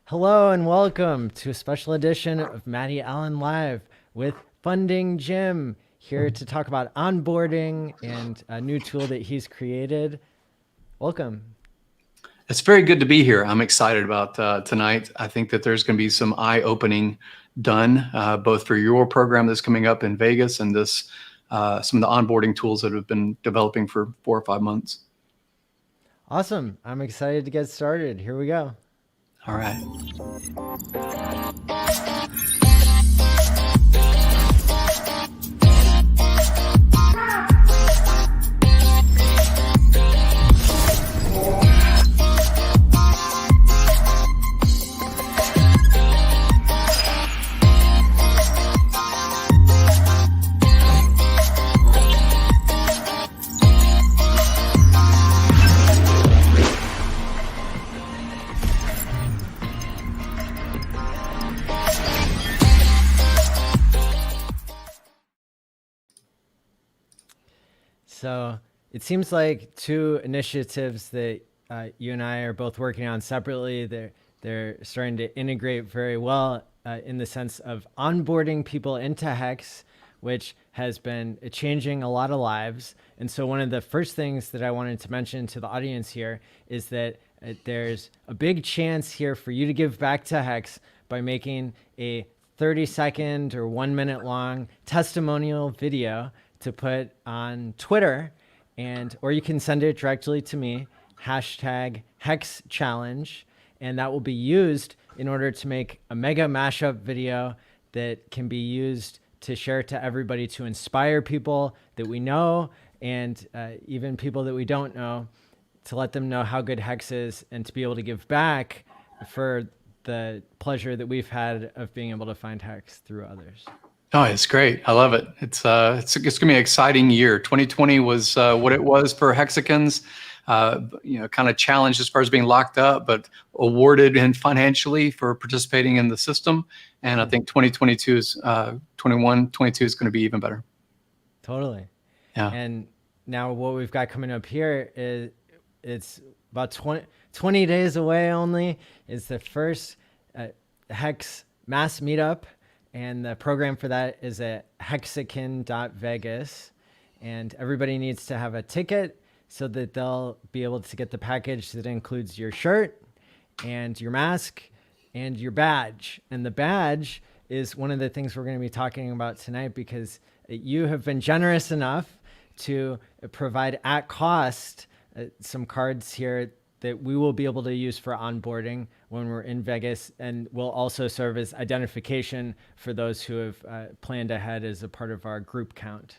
Hello and welcome to a special edition of Matty ALLin Live with Funding Jim, here to talk about onboarding and a new tool that he's created. Welcome. It's very good to be here. I'm excited about tonight. I think that there's going to be some eye-opening done, both for your program that's coming up in Vegas and this some of the onboarding tools that have been developing for 4 or 5 months. Awesome. I'm excited to get started. Here we go. All right. So it seems like two initiatives that you and I are both working on separately. They're starting to integrate very well in the sense of onboarding people into Hex, which has been changing a lot of lives. And so one of the first things that I wanted to mention to the audience here is that there's a big chance here for you to give back to Hex by making a 30-second or 1 minute long testimonial video to put on Twitter, or you can send it directly to me, hashtag Hex Challenge, and that will be used in order to make a mega mashup video that can be used to share to everybody, to inspire people that we know and even people that we don't know, to let them know how good Hex is and to be able to give back for the pleasure that we've had of being able to find Hex through others. Oh, it's great. I love it. It's going to be an exciting year. 2020 was what it was for Hexicans, kind of challenged as far as being locked up, but awarded and financially for participating in the system. And I think 2022 is 22 is going to be even better. Totally. Yeah. And now what we've got coming up here is it's about 20 days away only. Is the first Hex mass meetup. And the program for that is at hexican.vegas. And everybody needs to have a ticket so that they'll be able to get the package that includes your shirt and your mask and your badge. And the badge is one of the things we're going to be talking about tonight, because you have been generous enough to provide at cost some cards here that we will be able to use for onboarding when we're in Vegas, and will also serve as identification for those who have planned ahead as a part of our group count.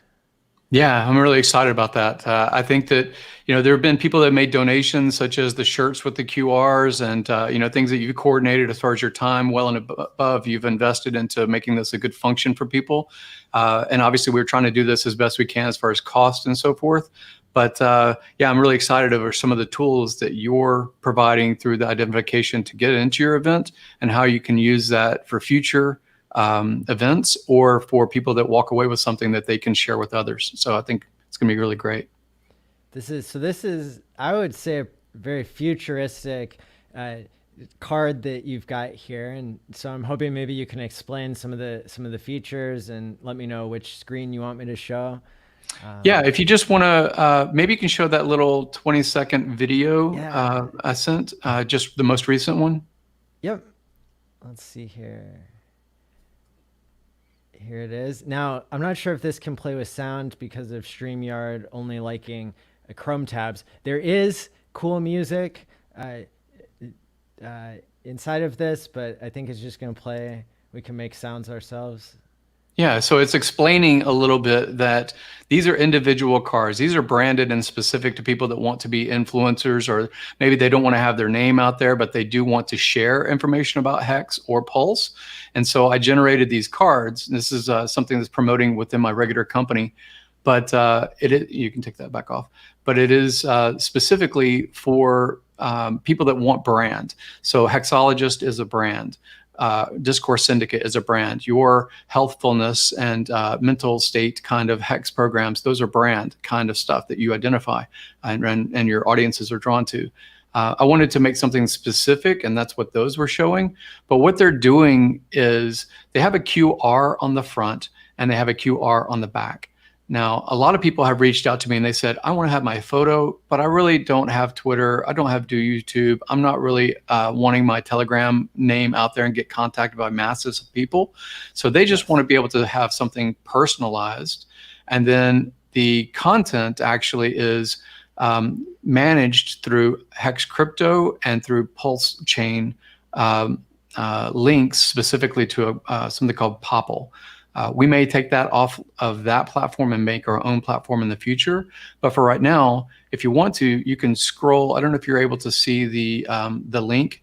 Yeah, I'm really excited about that. I think that, there have been people that made donations, such as the shirts with the QRs and, things that you've coordinated as far as your time well and above you've invested into making this a good function for people. And obviously we're trying to do this as best we can as far as cost and so forth. But yeah, I'm really excited over some of the tools that you're providing through the identification to get into your event, and how you can use that for future events, or for people that walk away with something that they can share with others. So I think it's going to be really great. This is, I would say, a very futuristic card that you've got here. And so I'm hoping maybe you can explain some of the features and let me know which screen you want me to show. Yeah, if you just want to, maybe you can show that little 20-second video I sent, just the most recent one. Yep. Let's see here. Here it is. Now, I'm not sure if this can play with sound because of StreamYard only liking Chrome tabs. There is cool music inside of this, but I think it's just going to play. We can make sounds ourselves. Yeah, so it's explaining a little bit that these are individual cards. These are branded and specific to people that want to be influencers, or maybe they don't want to have their name out there, but they do want to share information about Hex or Pulse. And so I generated these cards. This is something that's promoting within my regular company, but you can take that back off. But it is specifically for people that want brand. So Hexologist is a brand. Discourse Syndicate is a brand. Your healthfulness and mental state kind of Hex programs, those are brand kind of stuff that you identify and your audiences are drawn to. I wanted to make something specific, and that's what those were showing. But what they're doing is they have a QR on the front and they have a QR on the back. Now, a lot of people have reached out to me and they said, I want to have my photo, but I really don't have Twitter. I don't have YouTube. I'm not really wanting my Telegram name out there and get contacted by masses of people. So they just want to be able to have something personalized. And then the content actually is managed through Hex Crypto and through PulseChain links specifically to something called Popple. We may take that off of that platform and make our own platform in the future. But for right now, if you want to, you can scroll. I don't know if you're able to see the link.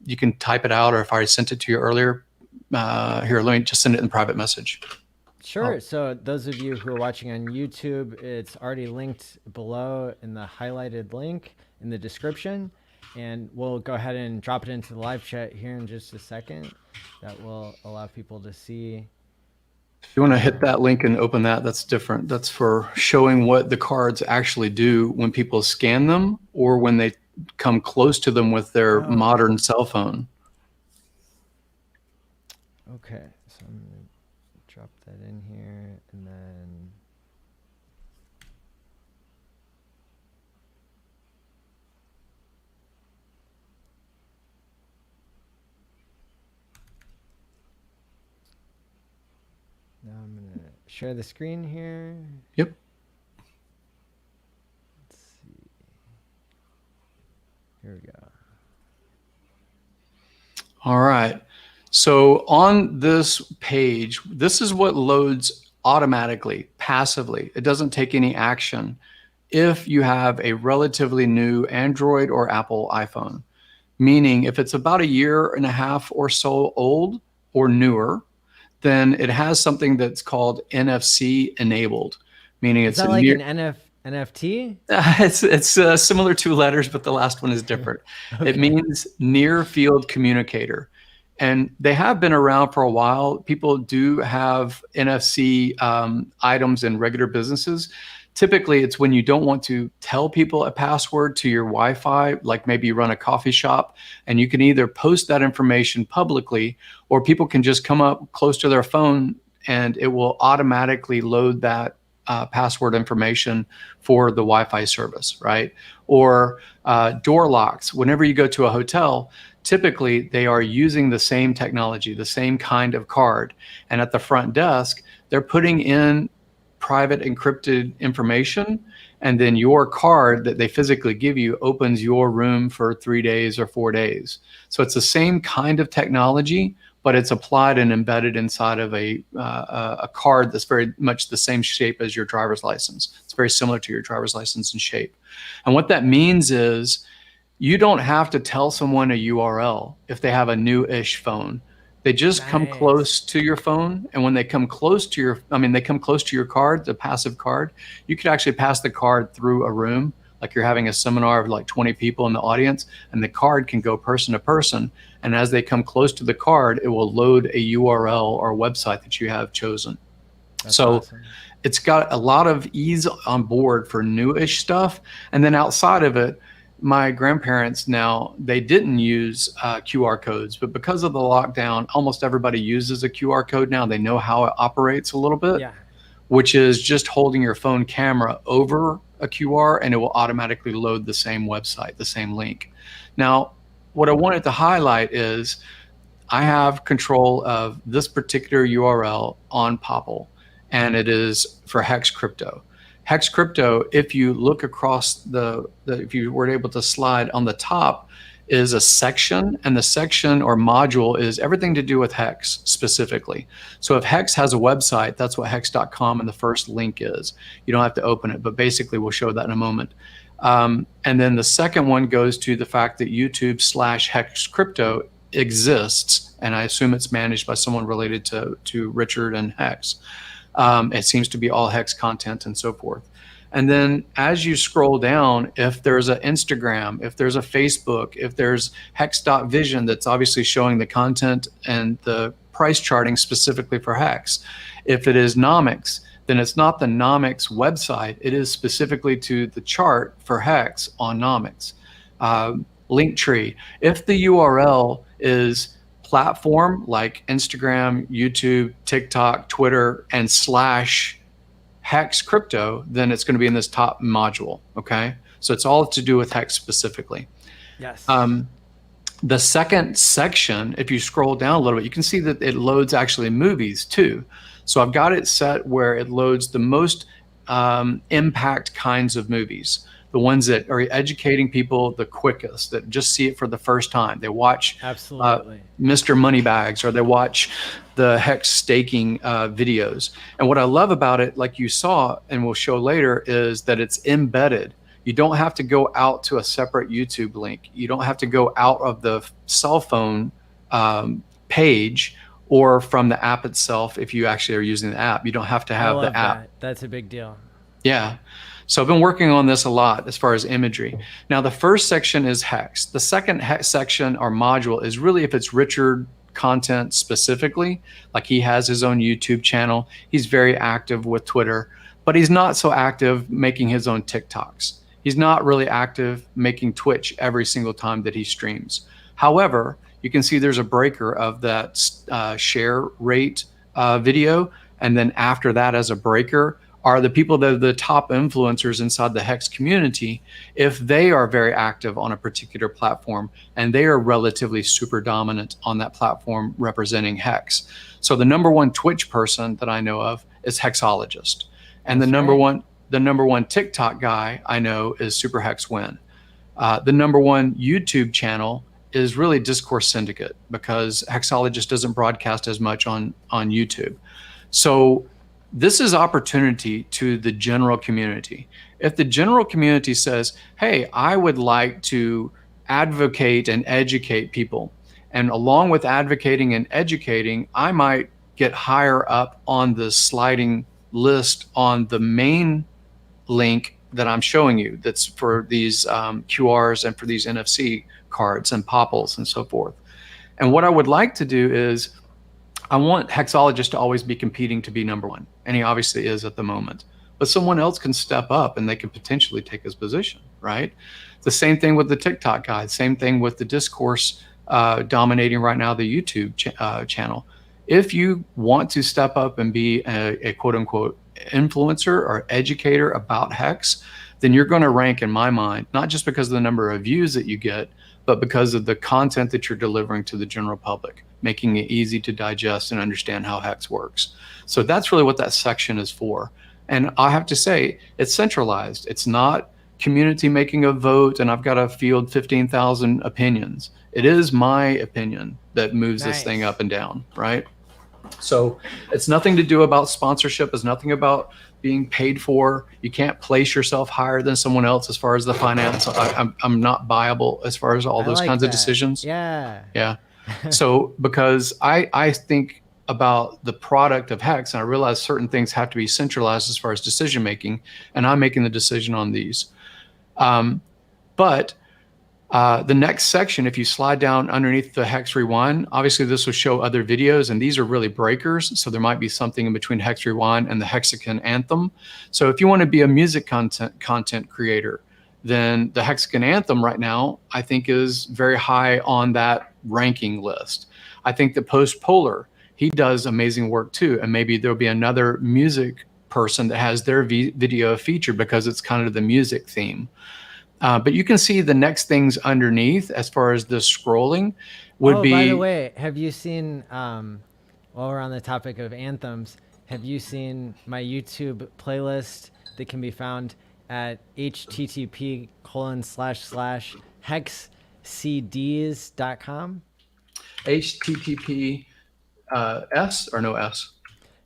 You can type it out, or if I sent it to you earlier, here, let me just send it in private message. Sure. So those of you who are watching on YouTube, it's already linked below in the highlighted link in the description. And we'll go ahead and drop it into the live chat here in just a second. That will allow people to see. If you want to hit that link and open that, that's different. That's for showing what the cards actually do when people scan them or when they come close to them with their modern cell phone. Okay, so I'm going to drop that in here and then... Now I'm going to share the screen here. Yep. Let's see. Here we go. All right. So on this page, this is what loads automatically, passively. It doesn't take any action if you have a relatively new Android or Apple iPhone. Meaning if it's about a year and a half or so old or newer, then it has something that's called NFC enabled, meaning it's that like an NFT? It's similar to letters, but the last one is different. Okay. It means near field communicator. And they have been around for a while. People do have NFC items in regular businesses. Typically, it's when you don't want to tell people a password to your Wi-Fi, like maybe you run a coffee shop, and you can either post that information publicly, or people can just come up close to their phone and it will automatically load that password information for the Wi-Fi service, right? Or door locks. Whenever you go to a hotel, typically they are using the same technology, the same kind of card. And at the front desk, they're putting in private encrypted information, and then your card that they physically give you opens your room for 3 days or 4 days. So it's the same kind of technology, but it's applied and embedded inside of a card that's very much the same shape as your driver's license. It's very similar to your driver's license in shape. And what that means is you don't have to tell someone a URL if they have a new-ish phone. They just come close to your phone, and when they come close to your, they come close to your card, the passive card, you could actually pass the card through a room, like you're having a seminar of like 20 people in the audience, and the card can go person to person. And as they come close to the card, it will load a URL or a website that you have chosen. That's awesome. It's got a lot of ease on board for new-ish stuff. And then outside of it, my grandparents now, they didn't use QR codes, but because of the lockdown, almost everybody uses a QR code now. They know how it operates a little bit, which is just holding your phone camera over a QR and it will automatically load the same website, the same link. Now, what I wanted to highlight is I have control of this particular URL on Popple, and it is for Hex Crypto. Hex Crypto, if you look across if you were able to slide on the top, is a section, and the section or module is everything to do with Hex specifically. So if Hex has a website, that's what hex.com and the first link is. You don't have to open it, but basically we'll show that in a moment. And then the second one goes to the fact that YouTube/Hex Crypto exists, and I assume it's managed by someone related to Richard and Hex. It seems to be all Hex content and so forth. And then as you scroll down, if there's an Instagram, if there's a Facebook, if there's Hex.vision that's obviously showing the content and the price charting specifically for Hex. If it is Nomics, then it's not the Nomics website. It is specifically to the chart for Hex on Nomics. link tree. If the URL is platform like Instagram, YouTube, TikTok, Twitter, and slash Hex crypto, then it's going to be in this top module. Okay. So it's all to do with Hex specifically. Yes. The second section, if you scroll down a little bit, you can see that it loads actually movies too. So I've got it set where it loads the most impact kinds of movies, the ones that are educating people the quickest, that just see it for the first time. They watch Absolutely. Mr. Moneybags, or they watch the Hex staking videos. And what I love about it, like you saw and we'll show later, is that it's embedded. You don't have to go out to a separate YouTube link. You don't have to go out of the cell phone page or from the app itself. If you actually are using the app, you don't have to have the app. That's a big deal. Yeah. So I've been working on this a lot as far as imagery. Now, the first section is Hex. The second Hex section or module is really if it's Richard content specifically, like he has his own YouTube channel. He's very active with Twitter, but he's not so active making his own TikToks. He's not really active making Twitch every single time that he streams. However, you can see there's a breaker of that share rate video. And then after that, as a breaker, are the people that are the top influencers inside the Hex community. If they are very active on a particular platform and they are relatively super dominant on that platform representing Hex. So the number one Twitch person that I know of is Hexologist. And the number one TikTok guy I know is Super Hex Win. The number one YouTube channel is really Discourse Syndicate, because Hexologist doesn't broadcast as much on YouTube. So this is opportunity to the general community. If the general community says, hey, I would like to advocate and educate people, and along with advocating and educating, I might get higher up on the sliding list on the main link that I'm showing you, that's for these QRs and for these NFC cards and popples and so forth. And what I would like to do is, I want Hexologist to always be competing to be number one, and he obviously is at the moment. But someone else can step up and they can potentially take his position, right? The same thing with the TikTok guy, same thing with the Discourse dominating right now the YouTube channel. If you want to step up and be a quote unquote influencer or educator about Hex, then you're going to rank, in my mind, not just because of the number of views that you get, but because of the content that you're delivering to the general public, making it easy to digest and understand how Hex works. So that's really what that section is for. And I have to say, it's centralized. It's not community making a vote and I've got to field 15,000 opinions. It is my opinion that moves this thing up and down, right? So it's nothing to do about sponsorship. It's nothing about being paid for. You can't place yourself higher than someone else as far as the finance. I'm not viable as far as all those kinds of decisions. Yeah. Yeah. So because I think about the product of Hex, and I realize certain things have to be centralized as far as decision making, and I'm making the decision on these. But the next section, if you slide down underneath the Hex Rewind, obviously this will show other videos, and these are really breakers. So there might be something in between Hex Rewind and the Hexagon Anthem. So if you want to be a music content creator, then the Hexagon Anthem right now, I think, is very high on that ranking list. I think that Post Polar, he does amazing work too. And maybe there'll be another music person that has their video featured because it's kind of the music theme. But you can see the next things underneath as far as the scrolling would be. By the way, have you seen, while we're on the topic of anthems, have you seen my YouTube playlist that can be found at http://hexcds.com? HTTP S or no S?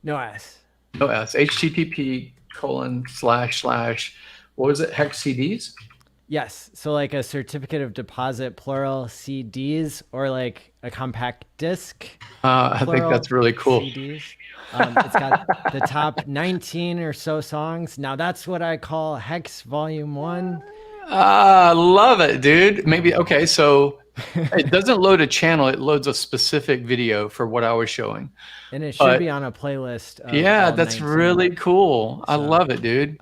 No S. No S. http:// what was it? Hex CDs? Yes. So like a certificate of deposit, plural, CDs, or like a compact disc. I think that's really cool. CDs. It's got the top 19 or so songs. Now that's what I call Hex Volume 1. Love it, dude. Maybe, okay, so it doesn't load a channel. It loads a specific video for what I was showing. And it should be on a playlist. Yeah, that's 19. Really cool. So, I love it, dude.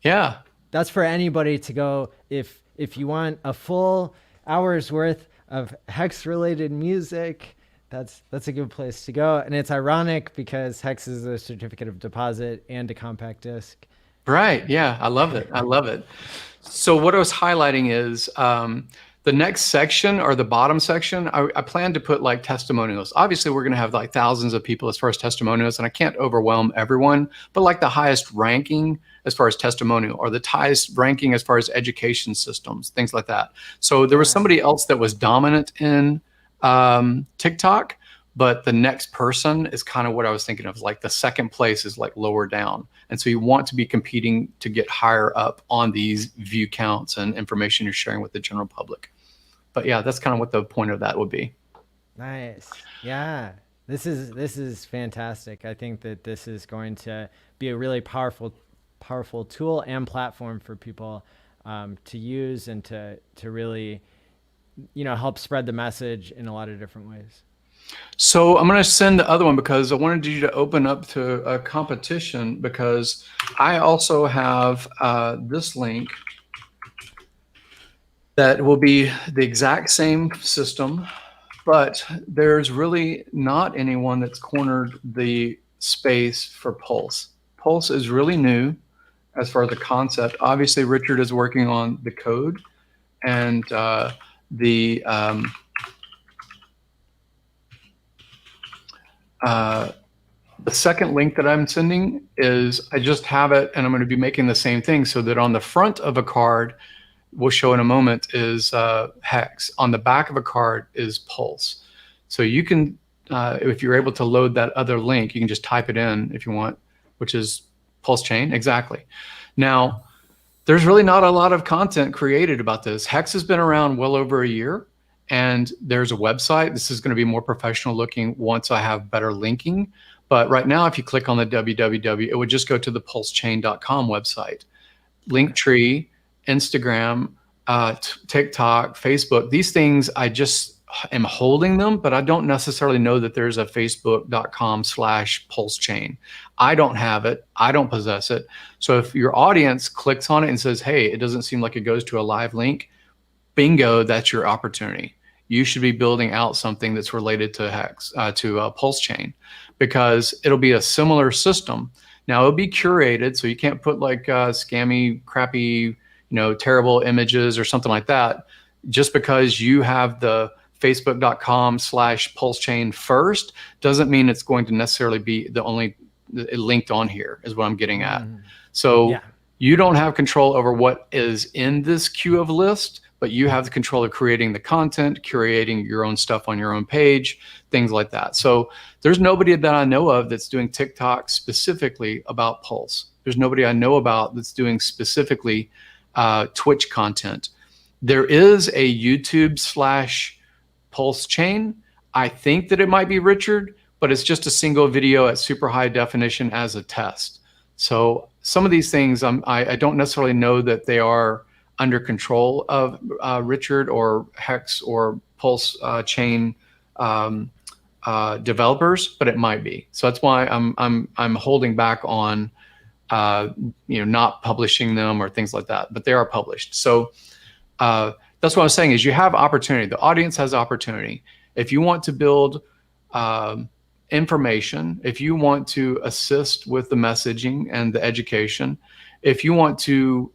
Yeah. that's for anybody to go. If you want a full hour's worth of Hex related music, that's a good place to go. And it's ironic because Hex is a certificate of deposit and a compact disc. Right. Yeah. I love it. I love it. So what I was highlighting is the next section, or the bottom section, I plan to put like testimonials. Obviously, we're going to have like thousands of people as far as testimonials, and I can't overwhelm everyone, but like the highest ranking as far as testimonial, or the highest ranking as far as education systems, things like that. So there was somebody else that was dominant in TikTok, but the next person is kind of what I was thinking of. Like the second place is like lower down. And so you want to be competing to get higher up on these view counts and information you're sharing with the general public. But yeah, that's kind of what the point of that would be. Nice. Yeah. This is fantastic. I think that this is going to be a really powerful tool and platform for people to use and to really, help spread the message in a lot of different ways. So I'm going to send the other one because I wanted you to open up to a competition, because I also have this link that will be the exact same system, but there's really not anyone that's cornered the space for Pulse. Pulse is really new as far as the concept. Obviously, Richard is working on the code, and the second link that I'm sending is, I just have it, and I'm going to be making the same thing so that on the front of a card, we'll show in a moment, is Hex. On the back of a card is Pulse. So you can, if you're able to load that other link, you can just type it in if you want, which is PulseChain, exactly. Now, there's really not a lot of content created about this. Hex has been around well over a year, and there's a website. This is going to be more professional looking once I have better linking. But right now, if you click on the www, it would just go to the pulsechain.com website. Linktree, Instagram, TikTok, Facebook, these things, I just am holding them, but I don't necessarily know that there's a facebook.com/PulseChain. I don't have it. I don't possess it. So if your audience clicks on it and says, hey, it doesn't seem like it goes to a live link, bingo, that's your opportunity. You should be building out something that's related to Hex, to PulseChain, because it'll be a similar system. Now, it'll be curated, so you can't put like scammy, crappy, terrible images or something like that. Just because you have the facebook.com/PulseChain first doesn't mean it's going to necessarily be the only linked on here, is what I'm getting at. So yeah, you don't have control over what is in this queue of list, but you have the control of creating the content, curating your own stuff on your own page, things like that. So there's nobody that I know of that's doing TikTok specifically about Pulse. There's nobody I know about that's doing specifically Twitch content. There is a YouTube/PulseChain. I think that it might be Richard, but it's just a single video at super high definition as a test. So some of these things, I don't necessarily know that they are under control of Richard or Hex or PulseChain developers, but it might be. So that's why I'm holding back on not publishing them or things like that, but they are published. So that's what I was saying, is you have opportunity. The audience has opportunity. If you want to build information, if you want to assist with the messaging and the education, if you want to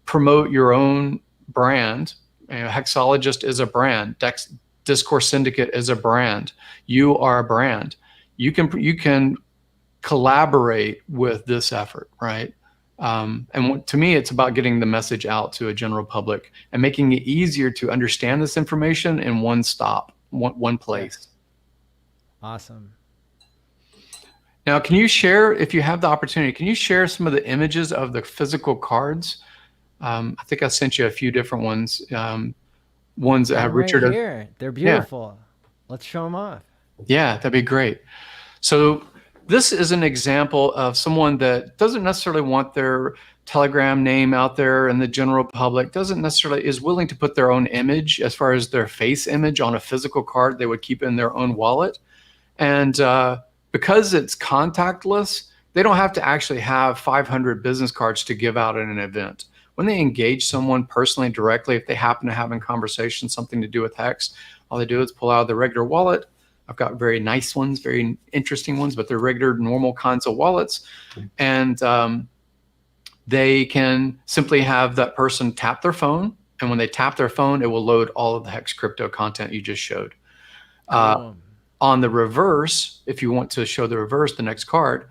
promote your own brand, Hexologist is a brand, Discourse Syndicate is a brand, you are a brand, you can collaborate with this effort, right? And to me, it's about getting the message out to a general public and making it easier to understand this information in one stop, one place. Awesome. Now, can you share, if you have the opportunity, can you share some of the images of the physical cards? I think I sent you a few different ones. Ones that have Richard. Right here. They're beautiful. Yeah. Let's show them off. Yeah, that'd be great. So this is an example of someone that doesn't necessarily want their Telegram name out there in the general public, is willing to put their own image, as far as their face image, on a physical card they would keep in their own wallet. And because it's contactless, they don't have to actually have 500 business cards to give out at an event. When they engage someone personally, directly, if they happen to have in conversation something to do with Hex, all they do is pull out their regular wallet. I've got very nice ones, very interesting ones, but they're regular, normal kinds of wallets. And they can simply have that person tap their phone. And when they tap their phone, it will load all of the Hex crypto content you just showed. On the reverse, if you want to show the reverse, the next card,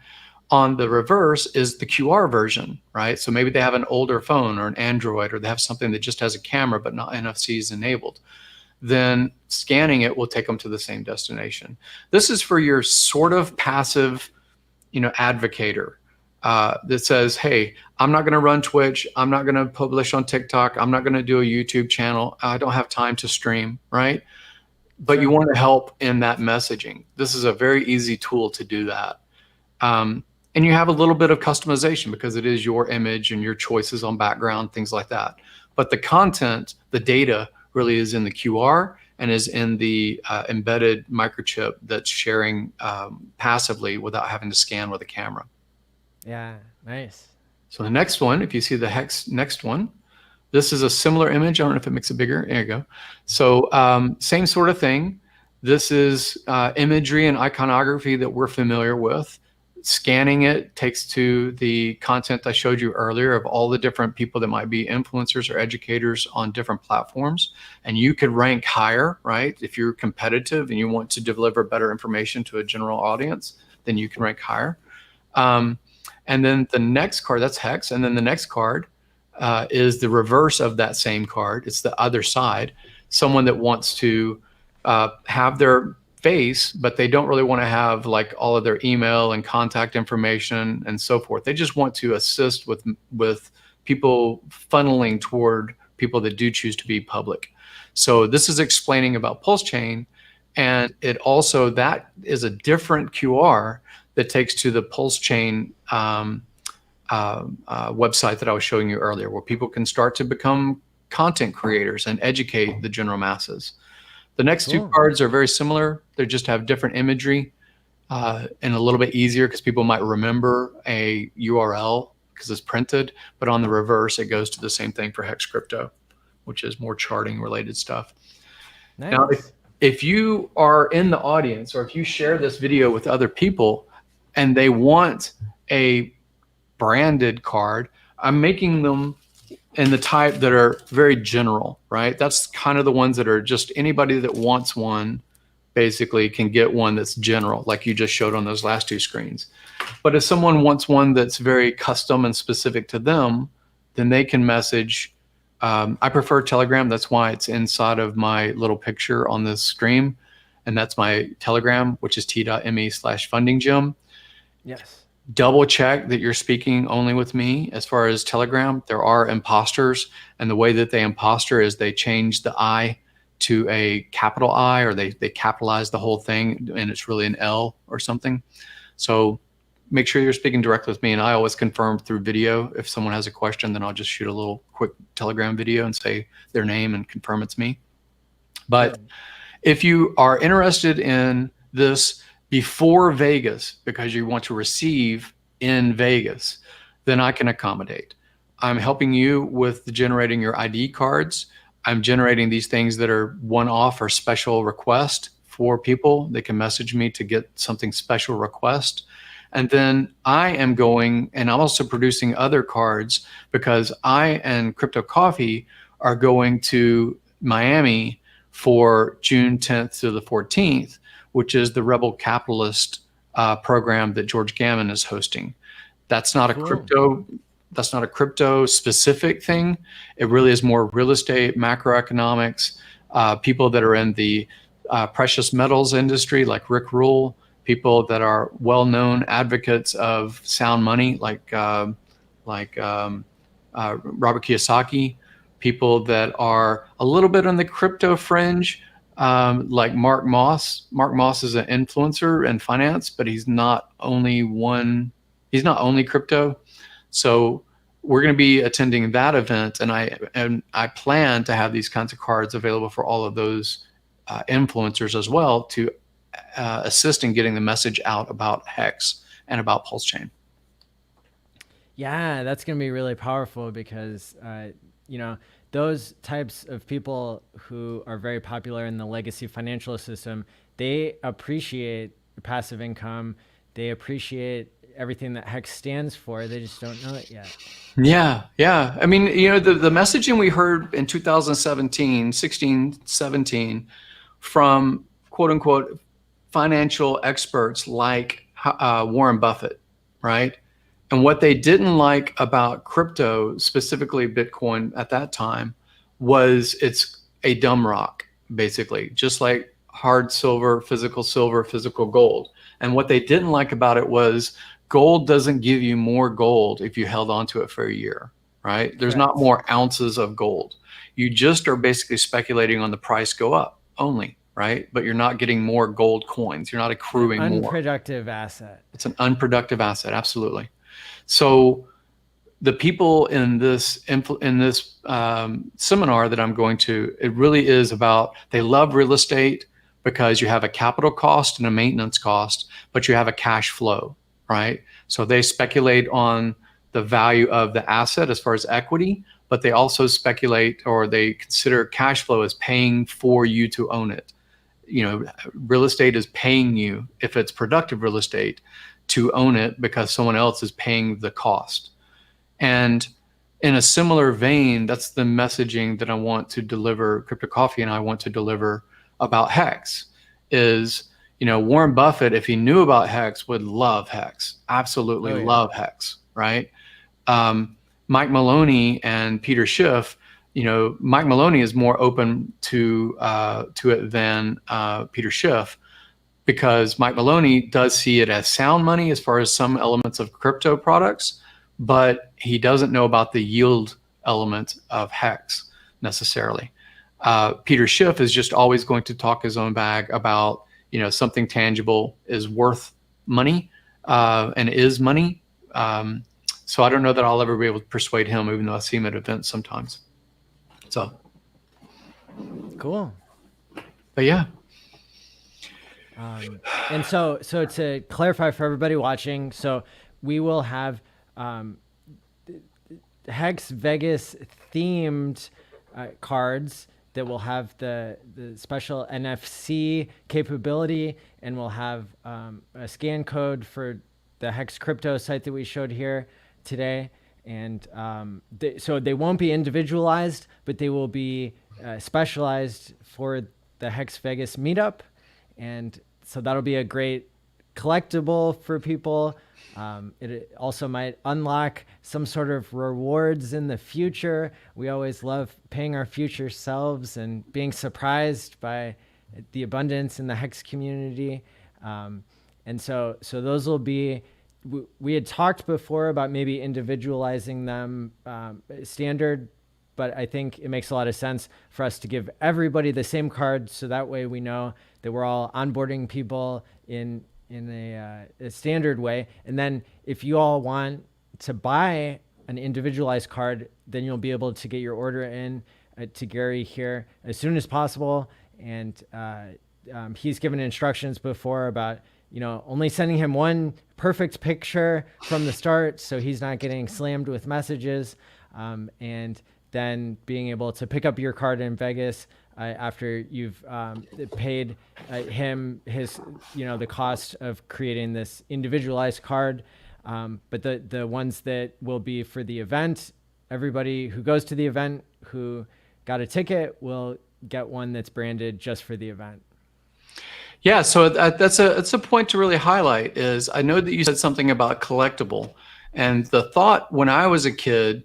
on the reverse is the QR version, right? So maybe they have an older phone or an Android, or they have something that just has a camera but not NFC is enabled. Then scanning it will take them to the same destination. This is for your sort of passive, advocator that says, hey, I'm not going to run Twitch. I'm not going to publish on TikTok. I'm not going to do a YouTube channel. I don't have time to stream, right? But you want to help in that messaging. This is a very easy tool to do that. And you have a little bit of customization because it is your image and your choices on background, things like that. But the content, the data really is in the QR and is in the embedded microchip that's sharing passively without having to scan with a camera. Yeah, nice. So the next one, if you see the Hex next one, this is a similar image. I don't know if it makes it bigger. There you go. So same sort of thing. This is imagery and iconography that we're familiar with. Scanning it takes to the content I showed you earlier of all the different people that might be influencers or educators on different platforms. And you could rank higher, right? If you're competitive and you want to deliver better information to a general audience, then you can rank higher. And then the next card, that's Hex. And then the next card is the reverse of that same card. It's the other side. Someone that wants to have their face, but they don't really want to have like all of their email and contact information and so forth. They just want to assist with people funneling toward people that do choose to be public. So this is explaining about PulseChain, and it also, that is a different QR that takes to the PulseChain website that I was showing you earlier, where people can start to become content creators and educate the general masses. The next two cards are very similar. They just have different imagery and a little bit easier because people might remember a URL because it's printed. But on the reverse, it goes to the same thing for Hex Crypto, which is more charting related stuff. Nice. Now, if you are in the audience or if you share this video with other people and they want a branded card, I'm making them in the type that are very general, right? That's kind of the ones that are just anybody that wants one basically can get one that's general, like you just showed on those last two screens. But if someone wants one that's very custom and specific to them, then they can message. I prefer Telegram. That's why it's inside of my little picture on this screen. And that's my Telegram, which is t.me/fundinggym. Yes. Double check that you're speaking only with me. As far as Telegram, there are imposters, and the way that they imposter is they change the I to a capital I, or they capitalize the whole thing and it's really an L or something. So make sure you're speaking directly with me, and I always confirm through video. If someone has a question, then I'll just shoot a little quick Telegram video and say their name and confirm it's me. But if you are interested in this before Vegas because you want to receive in Vegas, then I can accommodate. I'm helping you with generating your ID cards. I'm generating these things that are one-off or special request for people. They can message me to get something special request. And then I am going, and I'm also producing other cards because I and Crypto Coffee are going to Miami for June 10th to the 14th, which is the Rebel Capitalist program that George Gammon is hosting. That's not a crypto. That's not a crypto specific thing. It really is more real estate, macroeconomics, people that are in the precious metals industry, like Rick Rule, people that are well-known advocates of sound money, like Robert Kiyosaki, people that are a little bit on the crypto fringe, like Mark Moss. Mark Moss is an influencer in finance, but he's not only crypto. So we're going to be attending that event, and I plan to have these kinds of cards available for all of those influencers as well to assist in getting the message out about Hex and about PulseChain. Yeah, that's going to be really powerful because, you know, those types of people who are very popular in the legacy financial system, they appreciate passive income. They appreciate everything that Hex stands for. They just don't know it yet. Yeah, yeah. I mean, the messaging we heard in 2017, 16, 17 from quote unquote financial experts like Warren Buffett, right? And what they didn't like about crypto, specifically Bitcoin at that time, was it's a dumb rock, basically, just like hard silver, physical gold. And what they didn't like about it was gold doesn't give you more gold if you held onto it for a year, right? There's not Correct. more ounces of gold. You just are basically speculating on the price go up only, right? But you're not getting more gold coins. You're not An accruing more. unproductive asset. It's an unproductive asset, absolutely. So the people in this seminar that I'm going to, it really is about, they love real estate because you have a capital cost and a maintenance cost, but you have a cash flow, right? So they speculate on the value of the asset as far as equity, but they also speculate, or they consider cash flow as paying for you to own it. Real estate is paying you, if it's productive real estate, to own it because someone else is paying the cost. And in a similar vein, that's the messaging that I want to deliver, Crypto Coffee and I want to deliver about Hex is, Warren Buffett, if he knew about Hex, would love Hex, absolutely love Hex, right? Mike Maloney and Peter Schiff, Mike Maloney is more open to it than Peter Schiff, because Mike Maloney does see it as sound money as far as some elements of crypto products, but he doesn't know about the yield element of Hex necessarily. Peter Schiff is just always going to talk his own bag about, something tangible is worth money and is money. So I don't know that I'll ever be able to persuade him, even though I see him at events sometimes. So cool. But yeah. And so to clarify for everybody watching, so we will have Hex Vegas themed cards that will have the special NFC capability, and we'll have a scan code for the Hex crypto site that we showed here today. And so they won't be individualized, but they will be specialized for the Hex Vegas meetup. And so that'll be a great collectible for people. It also might unlock some sort of rewards in the future. We always love paying our future selves and being surprised by the abundance in the Hex community. And so those will be, we had talked before about maybe individualizing them standard, but I think it makes a lot of sense for us to give everybody the same card, so that way we know that we're all onboarding people in a standard way. And then if you all want to buy an individualized card, then you'll be able to get your order in to Gary here as soon as possible. And he's given instructions before about, only sending him one perfect picture from the start, so he's not getting slammed with messages. And then being able to pick up your card in Vegas after you've paid him his, the cost of creating this individualized card. But the ones that will be for the event, everybody who goes to the event who got a ticket will get one that's branded just for the event. Yeah, so that's a point to really highlight. Is I know that you said something about collectible, and the thought when I was a kid,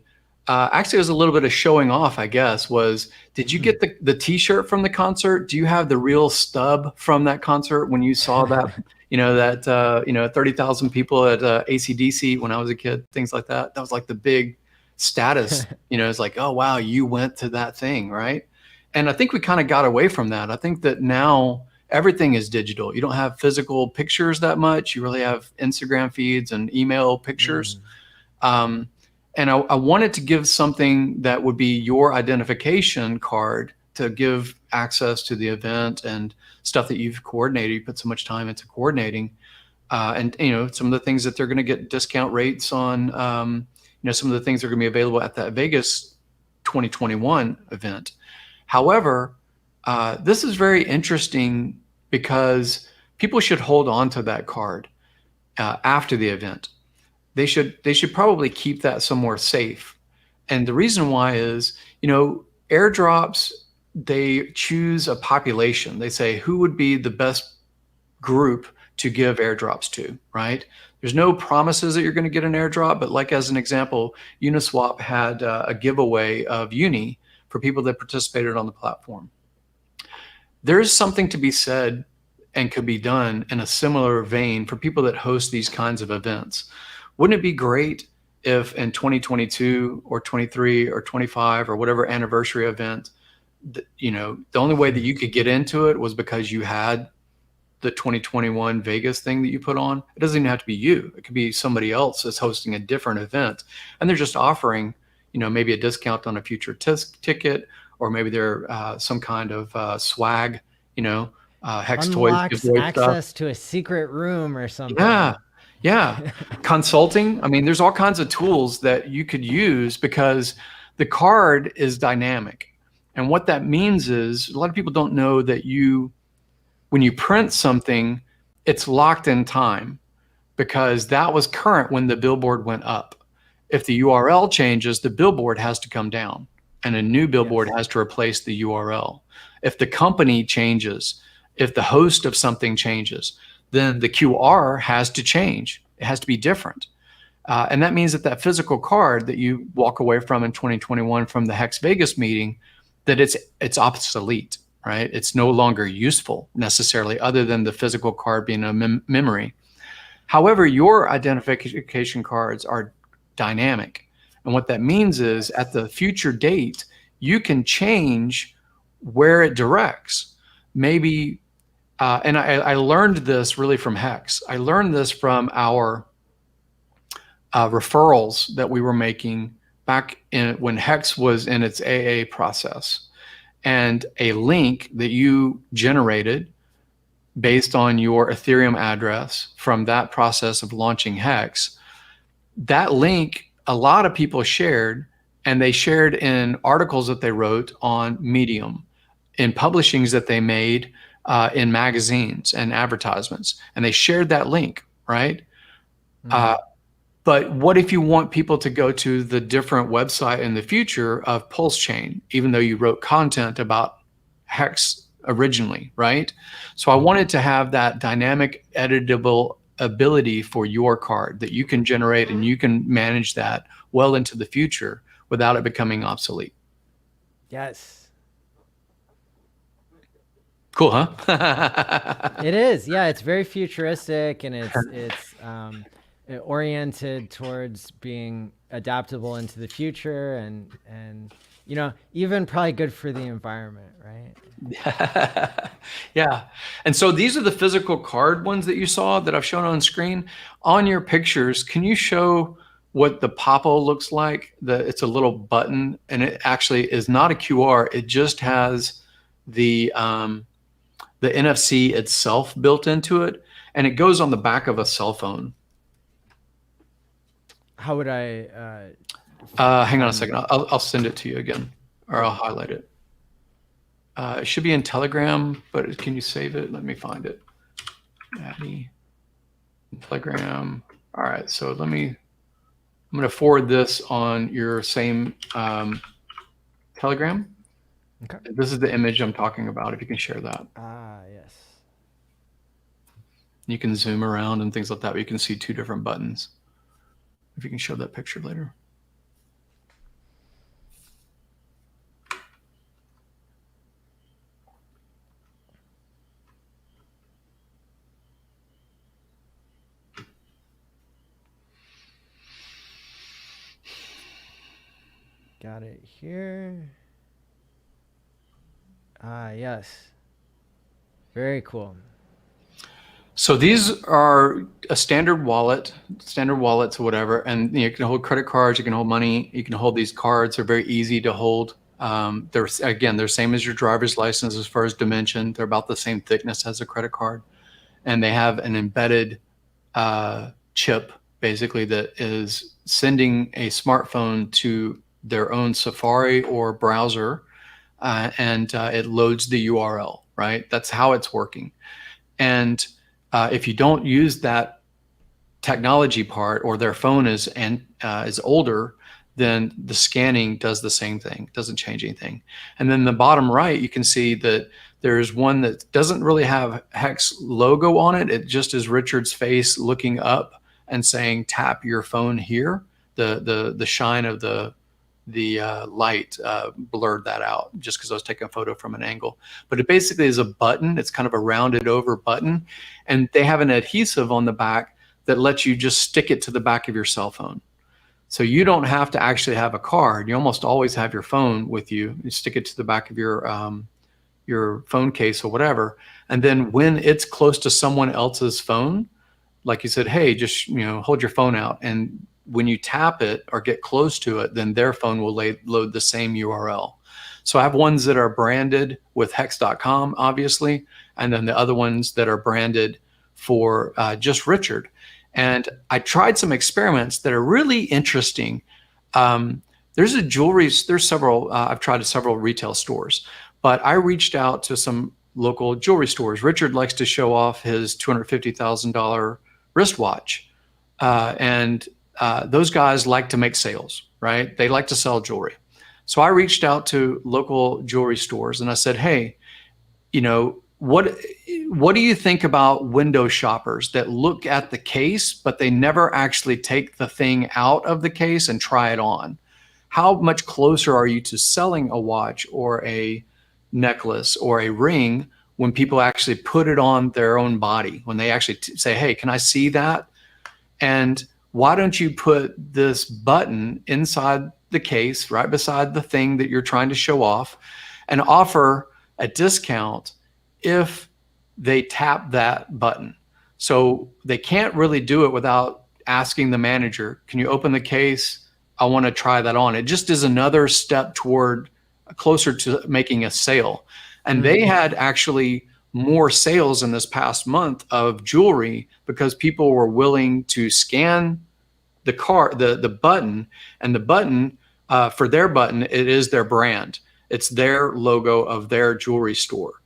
actually it was a little bit of showing off, I guess, was, did you get the t-shirt from the concert? Do you have the real stub from that concert when you saw that, 30,000 people at AC/DC when I was a kid, things like that? That was like the big status, it's like, oh, wow, you went to that thing, right? And I think we kind of got away from that. I think that now everything is digital. You don't have physical pictures that much. You really have Instagram feeds and email pictures. And I wanted to give something that would be your identification card to give access to the event and stuff that you've coordinated. You put so much time into coordinating, and some of the things that they're going to get discount rates on, some of the things that are going to be available at that Vegas 2021 event. However, this is very interesting because people should hold on to that card after the event. They should probably keep that somewhere safe. And the reason why is, airdrops, they choose a population. They say who would be the best group to give airdrops to, right? There's no promises that you're going to get an airdrop, but like as an example, Uniswap had a giveaway of Uni for people that participated on the platform. There's something to be said and could be done in a similar vein for people that host these kinds of events. Wouldn't it be great if in 2022 or 23 or 25 or whatever anniversary event, the only way that you could get into it was because you had the 2021 Vegas thing that you put on? It doesn't even have to be you. It could be somebody else that's hosting a different event, and they're just offering, maybe a discount on a future ticket, or maybe they're some kind of swag, Hex Toys giveaway access stuff. to a secret room or something. Yeah. Consulting. I mean, there's all kinds of tools that you could use because the card is dynamic. And what that means is a lot of people don't know that when you print something, it's locked in time because that was current when the billboard went up. If the URL changes, the billboard has to come down and a new billboard has to replace the URL. If the company changes, if the host of something changes, then the QR has to change. It has to be different. And that means that physical card that you walk away from in 2021 from the Hex Vegas meeting, that it's obsolete, right? It's no longer useful necessarily, other than the physical card being a memory. However, your identification cards are dynamic. And what that means is at the future date, you can change where it directs. Maybe and I learned this really from Hex. I learned this from our referrals that we were making back when Hex was in its AA process. And a link that you generated based on your Ethereum address from that process of launching Hex, that link, a lot of people shared, and they shared in articles that they wrote on Medium, in publishings that they made, in magazines and advertisements, and they shared that link, right? But what if you want people to go to the different website in the future of PulseChain, even though you wrote content about Hex originally, right? So I wanted to have that dynamic editable ability for your card that you can generate, and you can manage that well into the future without it becoming obsolete. Yes. Cool, huh? It is. Yeah, it's very futuristic, and it's oriented towards being adaptable into the future, and even probably good for the environment, right? Yeah. And so these are the physical card ones that you saw that I've shown on screen. On your pictures, can you show what the Popo looks like? It's a little button, and it actually is not a QR. It just has the NFC itself built into it, and it goes on the back of a cell phone. How would I? Hang on a second. I'll send it to you again, or I'll highlight it. It should be in Telegram, but can you save it? Let me find it. Abby, Telegram. All right. So I'm going to forward this on your same Telegram. Okay. This is the image I'm talking about. If you can share that. Yes. You can zoom around and things like that, but you can see two different buttons. If you can show that picture later. Got it here. Yes. Very cool. So these are a standard wallets or whatever, and you can hold credit cards, you can hold money, you can hold these cards. They're very easy to hold. They're same as your driver's license as far as dimension. They're about the same thickness as a credit card, and they have an embedded chip basically, that is sending a smartphone to their own Safari or browser, and it loads the URL, right? That's how it's working. And if you don't use that technology part, or their phone is older, then the scanning does the same thing, doesn't change anything. And then the bottom right, you can see that there's one that doesn't really have Hex logo on it. It just is Richard's face looking up and saying, tap your phone here. The shine of the light blurred that out just because I was taking a photo from an angle. But it basically is a button. It's kind of a rounded over button. And they have an adhesive on the back that lets you just stick it to the back of your cell phone. So you don't have to actually have a card. You almost always have your phone with you. You stick it to the back of your phone case or whatever. And then when it's close to someone else's phone, like you said, hey, just hold your phone out. And when you tap it or get close to it, then their phone will load the same URL. So I have ones that are branded with hex.com, obviously, and then the other ones that are branded for just Richard. And I tried some experiments that are really interesting. There's several, I've tried several retail stores, but I reached out to some local jewelry stores. Richard likes to show off his $250,000 wristwatch. And those guys like to make sales, right? They like to sell jewelry. So I reached out to local jewelry stores and I said, hey, what do you think about window shoppers that look at the case, but they never actually take the thing out of the case and try it on? How much closer are you to selling a watch or a necklace or a ring when people actually put it on their own body, when they actually say, hey, can I see that? And why don't you put this button inside the case, right beside the thing that you're trying to show off, and offer a discount if they tap that button? So they can't really do it without asking the manager, can you open the case? I want to try that on. It just is another step toward closer to making a sale. And they had actually more sales in this past month of jewelry because people were willing to scan the button, and the button for their button, it is their brand. It's their logo of their jewelry store.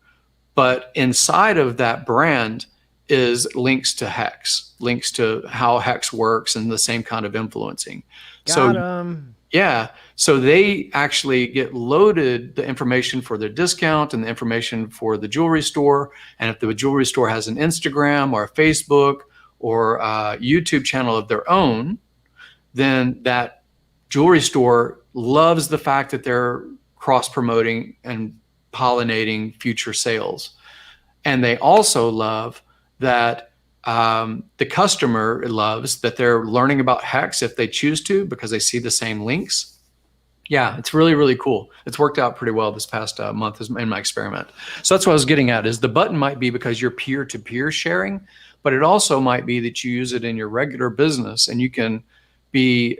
But inside of that brand is links to Hex, links to how Hex works and the same kind of influencing. Got 'em. Yeah. So they actually get loaded the information for their discount and the information for the jewelry store. And if the jewelry store has an Instagram or a Facebook or a YouTube channel of their own, then that jewelry store loves the fact that they're cross-promoting and pollinating future sales. And they also love that the customer loves that they're learning about Hex if they choose to, because they see the same links. Yeah, it's really, really cool. It's worked out pretty well this past month in my experiment. So that's what I was getting at, is the button might be because you're peer-to-peer sharing, but it also might be that you use it in your regular business and you can be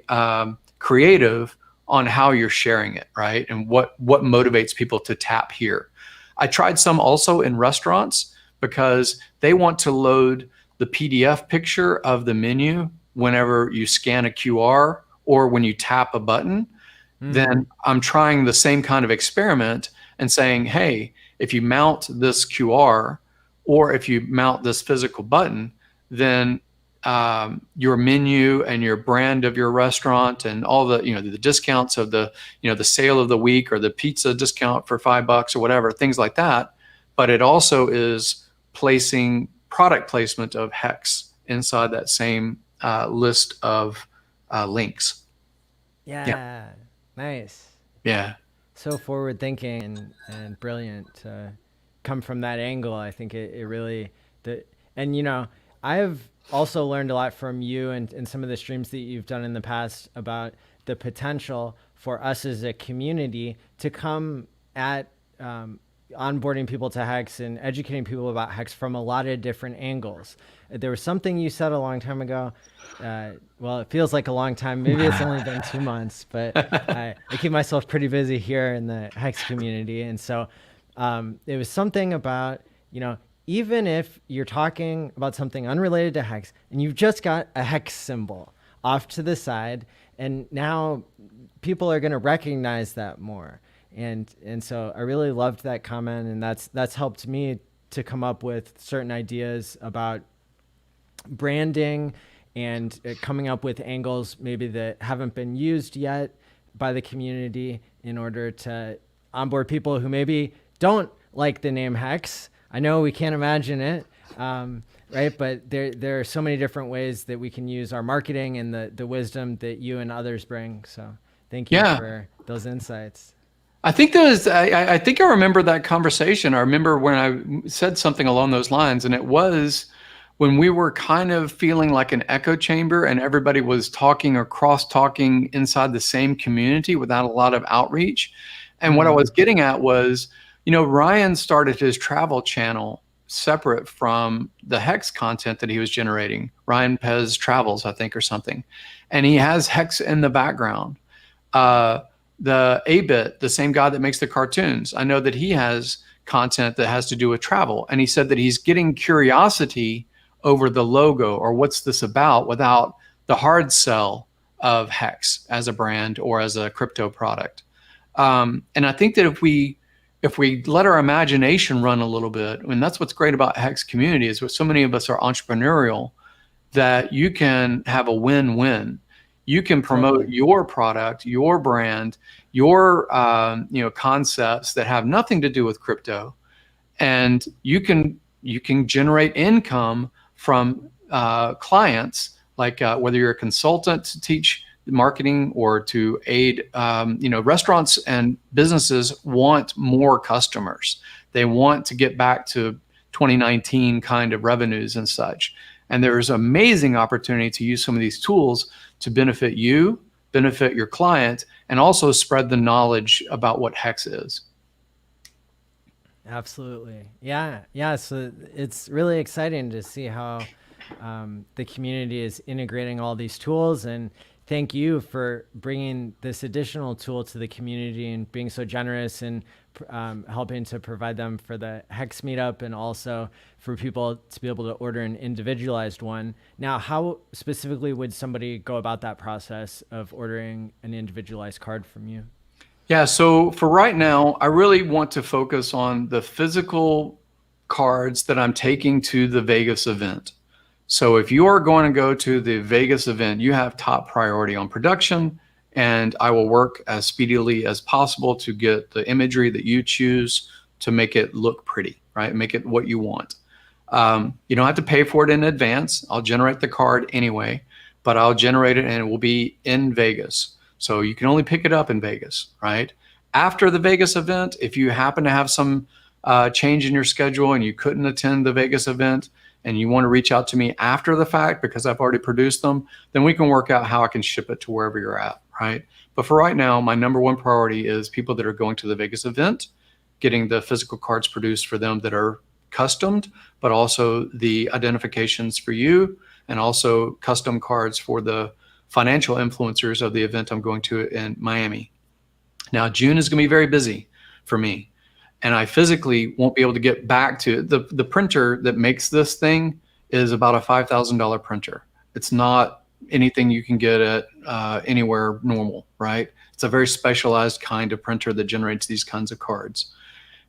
creative on how you're sharing it, right? And what motivates people to tap here. I tried some also in restaurants because they want to load the PDF picture of the menu whenever you scan a QR or when you tap a button. Then I'm trying the same kind of experiment and saying, hey, if you mount this QR or if you mount this physical button, then your menu and your brand of your restaurant and all the, the discounts of the, the sale of the week or the pizza discount for $5 or whatever, things like that. But it also is placing product placement of Hex inside that same list of links. Yeah. Nice. Yeah. So forward thinking and brilliant to come from that angle. I think it really, I've also learned a lot from you and some of the streams that you've done in the past about the potential for us as a community to come at onboarding people to Hex and educating people about Hex from a lot of different angles. There was something you said a long time ago. Well, it feels like a long time. Maybe it's only been 2 months, but I keep myself pretty busy here in the Hex community. And so it was something about, even if you're talking about something unrelated to Hex and you've just got a Hex symbol off to the side, and now people are going to recognize that more. And so I really loved that comment, and that's helped me to come up with certain ideas about branding and coming up with angles maybe that haven't been used yet by the community in order to onboard people who maybe don't like the name Hex. I know we can't imagine it, right? But there are so many different ways that we can use our marketing and the wisdom that you and others bring. So thank you Yeah. for those insights. I think I think I remember that conversation. I remember when I said something along those lines, and it was when we were kind of feeling like an echo chamber and everybody was talking or cross talking inside the same community without a lot of outreach. And what I was getting at was, Ryan started his travel channel separate from the Hex content that he was generating. Ryan Pez Travels, I think, or something. And he has Hex in the background. The A-Bit, the same guy that makes the cartoons, I know that he has content that has to do with travel. And he said that he's getting curiosity over the logo or what's this about without the hard sell of Hex as a brand or as a crypto product. And I think that if we let our imagination run a little bit, and that's what's great about Hex community is so many of us are entrepreneurial, that you can have a win-win. You can promote your product, your brand, your concepts that have nothing to do with crypto, and you can generate income from clients, like whether you're a consultant to teach marketing or to aid. Restaurants and businesses want more customers. They want to get back to 2019 kind of revenues and such. And there's amazing opportunity to use some of these tools to benefit you, benefit your client, and also spread the knowledge about what Hex is. Absolutely. Yeah. So it's really exciting to see how the community is integrating all these tools. And thank you for bringing this additional tool to the community and being so generous and helping to provide them for the Hex meetup and also for people to be able to order an individualized one. Now, how specifically would somebody go about that process of ordering an individualized card from you? Yeah, so for right now, I really want to focus on the physical cards that I'm taking to the Vegas event. So if you are going to go to the Vegas event, you have top priority on production, and I will work as speedily as possible to get the imagery that you choose to make it look pretty, right? Make it what you want. You don't have to pay for it in advance. I'll generate the card anyway, but I'll generate it and it will be in Vegas. So you can only pick it up in Vegas, right? After the Vegas event, if you happen to have some change in your schedule and you couldn't attend the Vegas event and you want to reach out to me after the fact because I've already produced them, then we can work out how I can ship it to wherever you're at, right? But for right now, my number one priority is people that are going to the Vegas event, getting the physical cards produced for them that are customed, but also the identifications for you and also custom cards for the financial influencers of the event I'm going to in Miami. Now, June is going to be very busy for me, and I physically won't be able to get back to the printer that makes this thing is about a $5,000 printer. It's not anything you can get at anywhere normal, right? It's a very specialized kind of printer that generates these kinds of cards.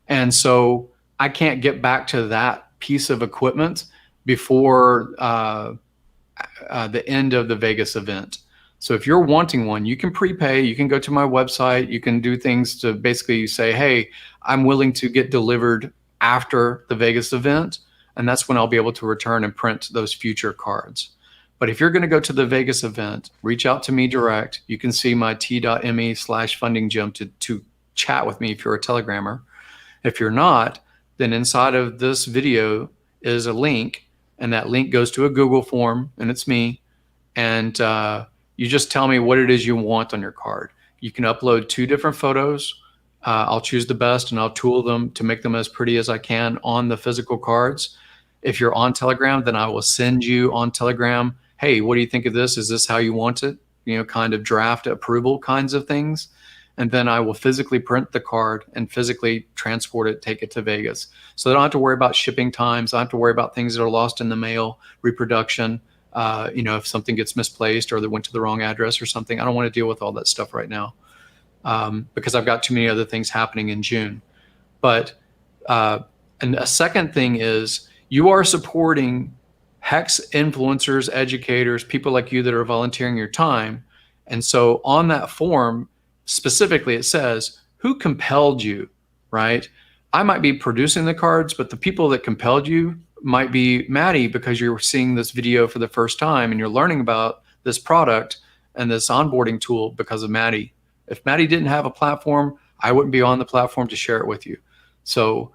And so I can't get back to that piece of equipment before the end of the Vegas event. So if you're wanting one, you can prepay, you can go to my website, you can do things to basically say, hey, I'm willing to get delivered after the Vegas event. And that's when I'll be able to return and print those future cards. But if you're going to go to the Vegas event, reach out to me direct. You can see my t.me/fundinggym to chat with me if you're a Telegrammer. If you're not, then inside of this video is a link, and that link goes to a Google form, and it's me. And you just tell me what it is you want on your card. You can upload 2 different photos. I'll choose the best, and I'll tool them to make them as pretty as I can on the physical cards. If you're on Telegram, then I will send you on Telegram, hey, what do you think of this? Is this how you want it? Kind of draft approval kinds of things. and then I will physically print the card and physically transport it, take it to Vegas. So I don't have to worry about shipping times. I don't have to worry about things that are lost in the mail, reproduction. If something gets misplaced or they went to the wrong address or something, I don't want to deal with all that stuff right now, because I've got too many other things happening in June. But and a second thing is, you are supporting Hex influencers, educators, people like you that are volunteering your time. And so on that form, specifically, it says, who compelled you, right? I might be producing the cards, but the people that compelled you might be Maddie, because you're seeing this video for the first time and you're learning about this product and this onboarding tool because of Maddie. If Maddie didn't have a platform, I wouldn't be on the platform to share it with you. So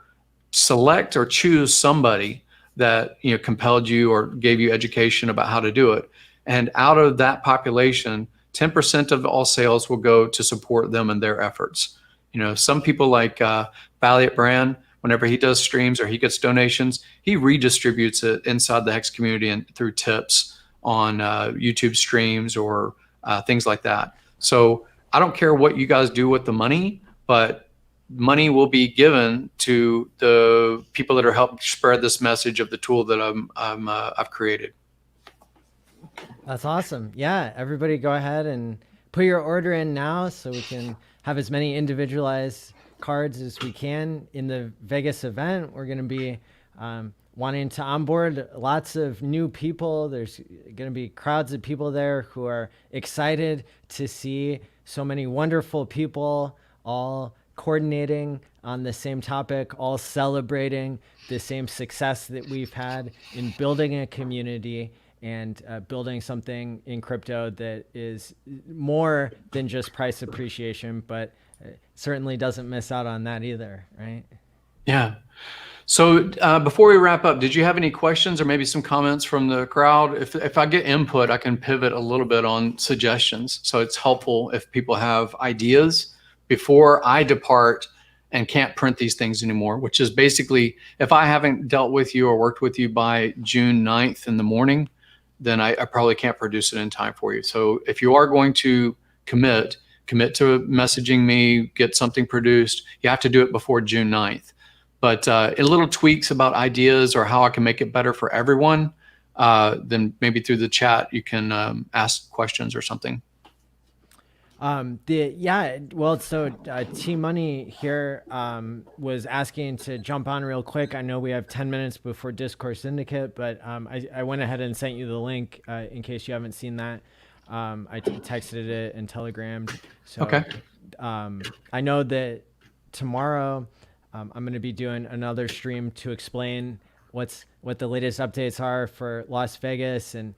select or choose somebody that compelled you or gave you education about how to do it. And out of that population, 10% of all sales will go to support them and their efforts. Some people like Valiant Brand, whenever he does streams or he gets donations, he redistributes it inside the Hex community and through tips on YouTube streams or things like that. So I don't care what you guys do with the money, but money will be given to the people that are helping spread this message of the tool that I've created. That's awesome. Yeah, everybody go ahead and put your order in now so we can have as many individualized cards as we can in the Vegas event. We're going to be wanting to onboard lots of new people. There's going to be crowds of people there who are excited to see so many wonderful people all coordinating on the same topic, all celebrating the same success that we've had in building a community and building something in crypto that is more than just price appreciation, but certainly doesn't miss out on that either, right? Yeah. So before we wrap up, did you have any questions or maybe some comments from the crowd? If I get input, I can pivot a little bit on suggestions. So it's helpful if people have ideas before I depart and can't print these things anymore, which is basically, if I haven't dealt with you or worked with you by June 9th in the morning, then I probably can't produce it in time for you. So if you are going to commit to messaging me, get something produced, you have to do it before June 9th. But little tweaks about ideas or how I can make it better for everyone, then maybe through the chat, you can ask questions or something. So T-Money here was asking to jump on real quick. I know we have 10 minutes before Discourse Syndicate, but I went ahead and sent you the link in case you haven't seen that. I texted it and telegrammed. So, okay. I know that tomorrow I'm going to be doing another stream to explain what the latest updates are for Las Vegas, and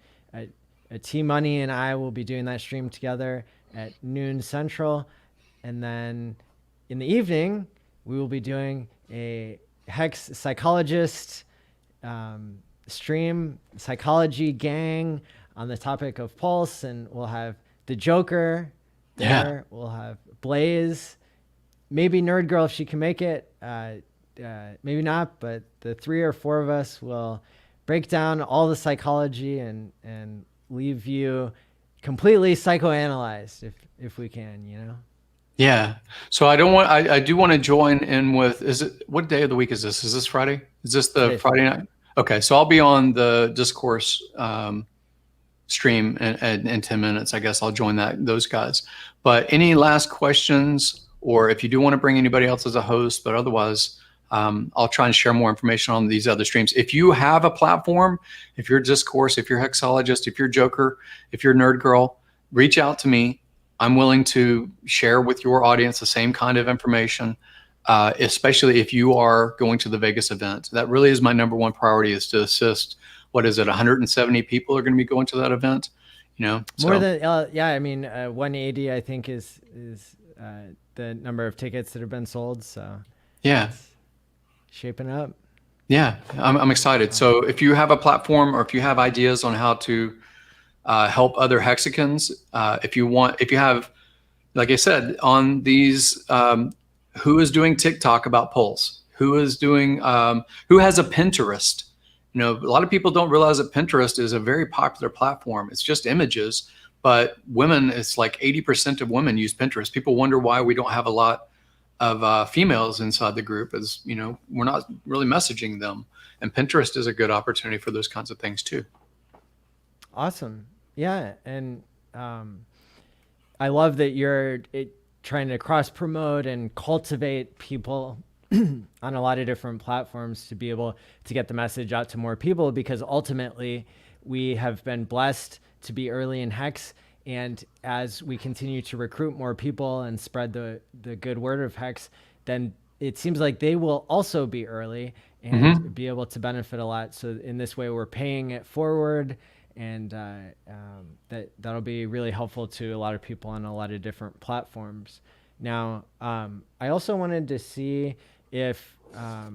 T-Money and I will be doing that stream together at noon Central. And then in the evening, we will be doing a Hex Psychologist stream, Psychology Gang, on the topic of Pulse. And we'll have the Joker there. Yeah. We'll have Blaze, maybe Nerd Girl if she can make it. Maybe not, but the 3 or 4 of us will break down all the psychology and leave you completely psychoanalyzed if we can, Yeah. So I do want to join in with, what day of the week is this? Is this Friday? Is this the Friday night? Okay. So I'll be on the Discourse stream in 10 minutes. I guess I'll join those guys. But any last questions, or if you do want to bring anybody else as a host, but otherwise, I'll try and share more information on these other streams. If you have a platform, if you're Discourse, if you're Hexologist, if you're Joker, if you're Nerd Girl, reach out to me. I'm willing to share with your audience the same kind of information, especially if you are going to the Vegas event. That really is my number one priority, is to assist, 170 people are going to be going to that event, More than, 180, I think is the number of tickets that have been sold. So yeah. Shaping up. Yeah, I'm excited. So if you have a platform or if you have ideas on how to help other Hexicans, if you have, like I said, on these, who is doing TikTok about Pulse? Who is doing, who has a Pinterest? A lot of people don't realize that Pinterest is a very popular platform. It's just images, but women, it's like 80% of women use Pinterest. People wonder why we don't have a lot of females inside the group, is, you know, we're not really messaging them. And Pinterest is a good opportunity for those kinds of things too. Awesome. Yeah. And I love that you're trying to cross promote and cultivate people on a lot of different platforms to be able to get the message out to more people, because ultimately we have been blessed to be early in Hex. And as we continue to recruit more people and spread the good word of Hex, then it seems like they will also be early and be able to benefit a lot. So in this way, we're paying it forward, and that'll be really helpful to a lot of people on a lot of different platforms. Now, I also wanted to see if, I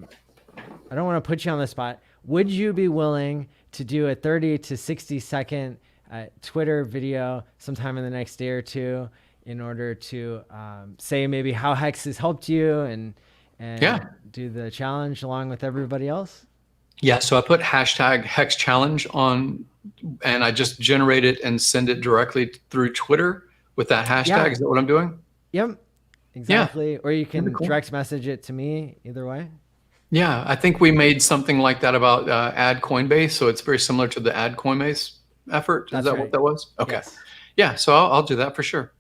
don't want to put you on the spot, would you be willing to do a 30 to 60 second Twitter video sometime in the next day or two in order to say maybe how Hex has helped you and do the challenge along with everybody else? Yeah, so I put hashtag Hex Challenge on, and I just generate it and send it directly through Twitter with that hashtag. Yeah. Is that what I'm doing? Yep, exactly. Yeah. Or you can Cool. direct message it to me, either way. Yeah, I think we made something like that about Add Coinbase, so it's very similar to the Add Coinbase effort. Is that right. what that was? Okay. Yes. Yeah, so I'll do that for sure.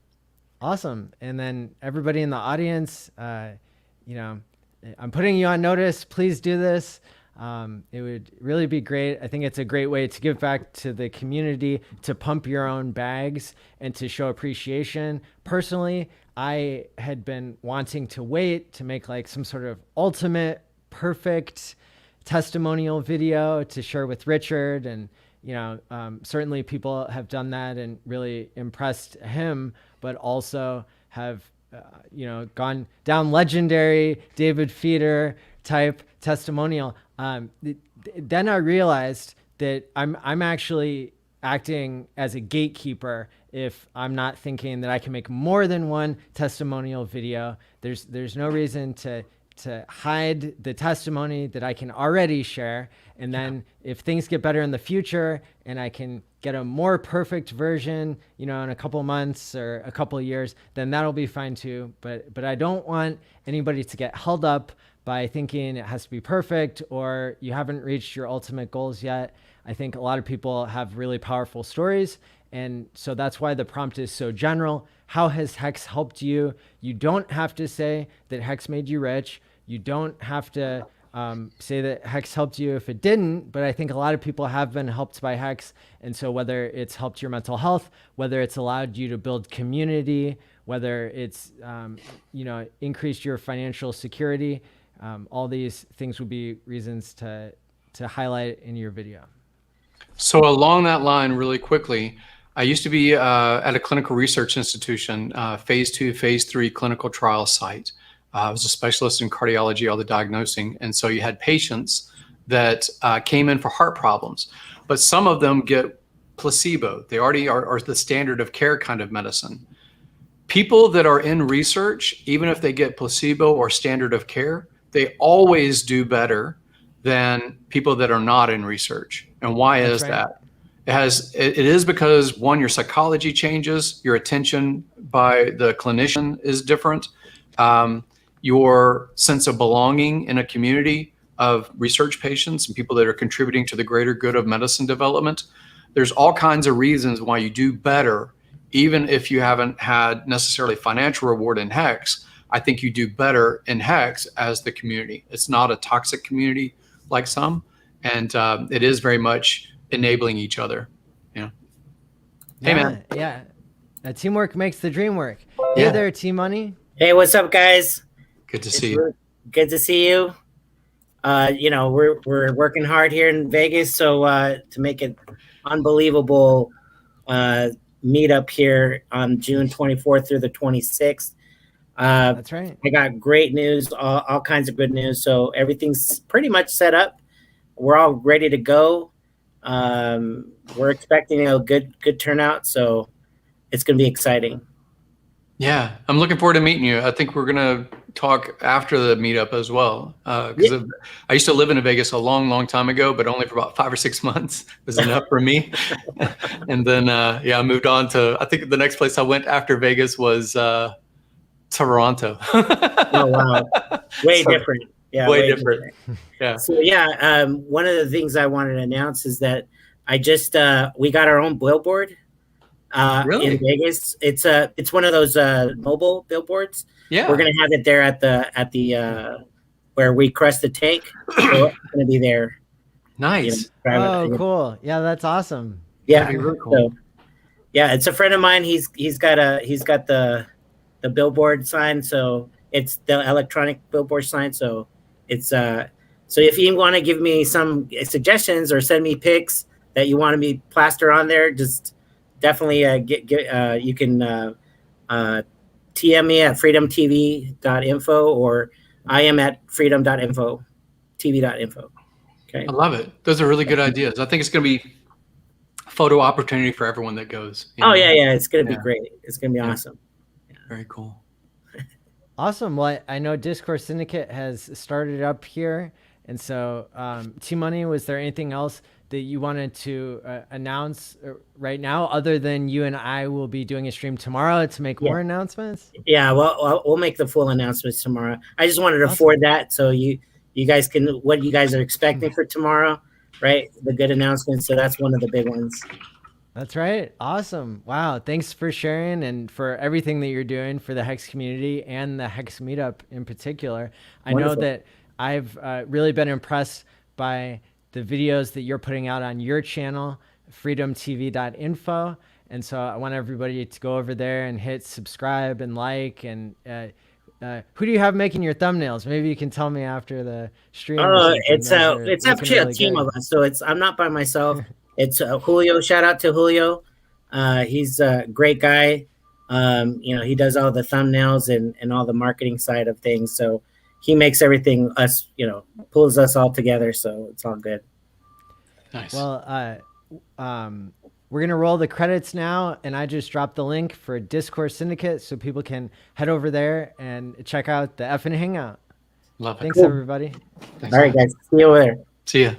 Awesome. And then everybody in the audience, you know, I'm putting you on notice. Please do this. It would really be great. I think it's a great way to give back to the community, to pump your own bags, and to show appreciation. Personally, I had been wanting to wait to make like some sort of ultimate perfect testimonial video to share with Richard. And, you know, certainly people have done that and really impressed him, but also have, you know, gone down legendary David Feeder type testimonial. Then I realized that I'm actually acting as a gatekeeper if I'm not thinking that I can make more than one testimonial video. There's no reason to hide the testimony that I can already share. And then if things get better in the future and I can get a more perfect version, you know, in a couple months or a couple of years, then that'll be fine too. But I don't want anybody to get held up by thinking it has to be perfect or you haven't reached your ultimate goals yet. I think a lot of people have really powerful stories. And so that's why the prompt is so general. How has Hex helped you? You don't have to say that Hex made you rich. You don't have to say that Hex helped you if it didn't, but I think a lot of people have been helped by Hex. And so whether it's helped your mental health, whether it's allowed you to build community, whether it's, you know, increased your financial security, all these things would be reasons to highlight in your video. So along that line, really quickly, I used to be at a clinical research institution, phase 2, phase 3 clinical trial site. I was a specialist in cardiology, all the diagnosing. And so you had patients that came in for heart problems, but some of them get placebo. They already are the standard of care kind of medicine. People that are in research, even if they get placebo or standard of care, they always do better than people that are not in research. And why is that? It is because, one, your psychology changes, your attention by the clinician is different. Your sense of belonging in a community of research patients and people that are contributing to the greater good of medicine development. There's all kinds of reasons why you do better, even if you haven't had necessarily financial reward in Hex. I think you do better in Hex as the community. It's not a toxic community like some, and it is very much enabling each other. Yeah. Hey, man. Yeah. Teamwork makes the dream work. Hey there, T-Money. Hey, what's up, guys? Good to see you. Good to see you. You know, we're working hard here in Vegas, so to make an unbelievable meetup here on June 24th through the 26th. That's right. I got great news, all kinds of good news. So everything's pretty much set up. We're all ready to go. We're expecting a good turnout, so it's going to be exciting. Yeah, I'm looking forward to meeting you. I think we're going to talk after the meetup as well. Because I used to live in Vegas a long, long time ago, but only for about 5 or 6 months was enough for me. And then, I moved on to, I think the next place I went after Vegas was Toronto. Oh, wow. Way different. Yeah. Way different. Yeah. So one of the things I wanted to announce is that I just we got our own billboard Really? in Vegas. It's one of those mobile billboards. Yeah. We're gonna have it there at the where we crest the tank. So it's gonna be there. Nice. Oh, cool. Yeah, that's awesome. Yeah. Really cool. So, yeah, it's a friend of mine. He's got the billboard sign. So it's the electronic billboard sign. So it's so if you want to give me some suggestions or send me pics that you want me plaster on there, just definitely you can TM me at freedomtv.info, or I am at freedom.info, tv.info. Okay. I love it. Those are really good ideas. I think it's going to be a photo opportunity for everyone that goes. Oh, yeah. It's going to be great. It's going to be awesome. Yeah. Very cool. Awesome. Well, I know Discourse Syndicate has started up here. And so, T-Money, was there anything else that you wanted to announce right now, other than you and I will be doing a stream tomorrow to make more announcements? Yeah, well, we'll make the full announcements tomorrow. I just wanted to forward that so you guys can, what you guys are expecting for tomorrow, right? The good announcements. So that's one of the big ones. That's right. Awesome. Wow. Thanks for sharing and for everything that you're doing for the Hex community and the Hex meetup in particular. I know that I've really been impressed by the videos that you're putting out on your channel, freedomtv.info. And so I want everybody to go over there and hit subscribe and like. And who do you have making your thumbnails? Maybe you can tell me after the stream. It's actually a team of us. So I'm not by myself. It's Julio. Shout out to Julio. He's a great guy. He does all the thumbnails and all the marketing side of things. So he makes everything pulls us all together. So it's all good. Nice. Well, we're going to roll the credits now. And I just dropped the link for Discourse Syndicate so people can head over there and check out the F and Hangout. Love it. Thanks, everybody. Thanks, all right, guys. See you over there. See ya.